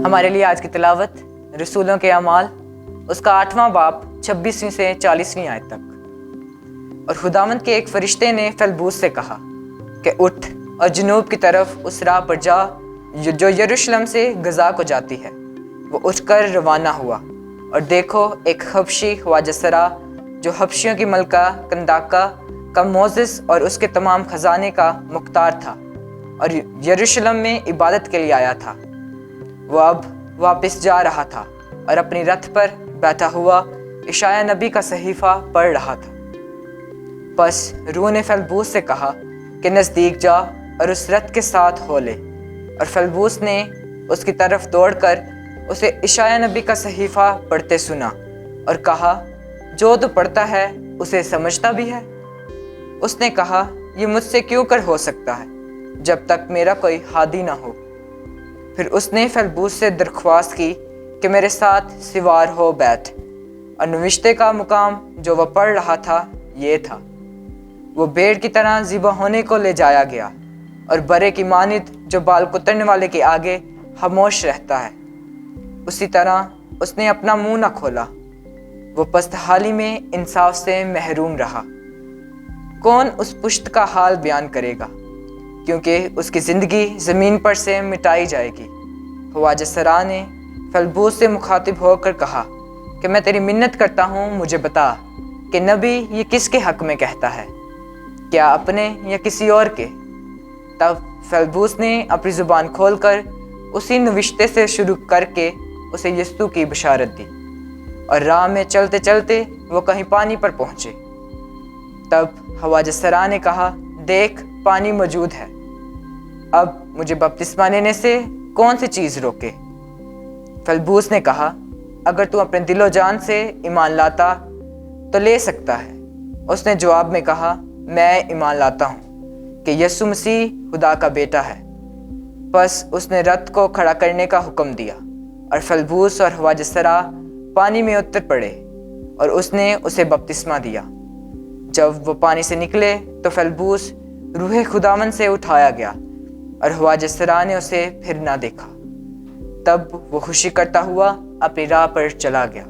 ہمارے لیے آج کی تلاوت رسولوں کے اعمال اس کا 8واں باب 26ویں سے 40ویں آیت تک۔ اور خداوند کے ایک فرشتے نے فیلبوس سے کہا کہ اٹھ اور جنوب کی طرف اس راہ پر جا جو یروشلم سے غزہ کو جاتی ہے۔ وہ اٹھ کر روانہ ہوا اور دیکھو ایک حبشی خواجہ سرا جو حبشیوں کی ملکہ کنداکا کا موزس اور اس کے تمام خزانے کا مختار تھا اور یروشلم میں عبادت کے لیے آیا تھا، وہ اب واپس جا رہا تھا اور اپنی رتھ پر بیٹھا ہوا اشعیا نبی کا صحیفہ پڑھ رہا تھا۔ پس روح نے فیلبوس سے کہا کہ نزدیک جا اور اس رتھ کے ساتھ ہو لے، اور فیلبوس نے اس کی طرف دوڑ کر اسے اشعیا نبی کا صحیفہ پڑھتے سنا اور کہا، جو تو پڑھتا ہے اسے سمجھتا بھی ہے؟ اس نے کہا، یہ مجھ سے کیوں کر ہو سکتا ہے جب تک میرا کوئی ہادی نہ ہو؟ پھر اس نے فیلبوس سے درخواست کی کہ میرے ساتھ سوار ہو بیٹھ، اور نوشتے کا مقام جو وہ پڑھ رہا تھا یہ تھا، وہ بھیڑ کی طرح ذبح ہونے کو لے جایا گیا اور برے کی مانند جو بال کترنے والے کے آگے خاموش رہتا ہے، اسی طرح اس نے اپنا منہ نہ کھولا۔ وہ پست حالی میں انصاف سے محروم رہا۔ کون اس پشت کا حال بیان کرے گا؟ کیونکہ اس کی زندگی زمین پر سے مٹائی جائے گی۔ خواجہ سرا نے فیلبوس سے مخاطب ہو کر کہا کہ میں تیری منت کرتا ہوں، مجھے بتا کہ نبی یہ کس کے حق میں کہتا ہے، کیا اپنے یا کسی اور کے؟ تب فیلبوس نے اپنی زبان کھول کر اسی نوشتے سے شروع کر کے اسے یسوع کی بشارت دی، اور راہ میں چلتے چلتے وہ کہیں پانی پر پہنچے۔ تب خواجہ سرا نے کہا، دیکھ پانی موجود ہے، اب مجھے بپتسمہ لینے سے کون سی چیز روکے؟ فیلبوس نے کہا، اگر تو اپنے دل و جان سے ایمان لاتا تو لے سکتا ہے۔ اس نے جواب میں کہا، میں ایمان لاتا ہوں کہ یسوع مسیح خدا کا بیٹا ہے۔ پس اس نے رتھ کو کھڑا کرنے کا حکم دیا، اور فیلبوس اور خواجہ سرا پانی میں اتر پڑے، اور اس نے اسے بپتسمہ دیا۔ جب وہ پانی سے نکلے تو فیلبوس روح خداوند سے اٹھایا گیا، اور خواجہ سرا نے اسے پھر نہ دیکھا۔ تب وہ خوشی کرتا ہوا اپنی راہ پر چلا گیا،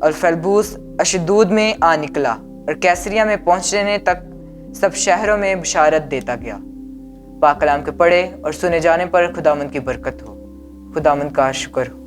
اور فیلبوس اشدود میں آ نکلا اور کیسریا میں پہنچنے تک سب شہروں میں بشارت دیتا گیا۔ پاک کلام کے پڑھے اور سنے جانے پر خداوند کی برکت ہو۔ خداوند کا شکر ہو۔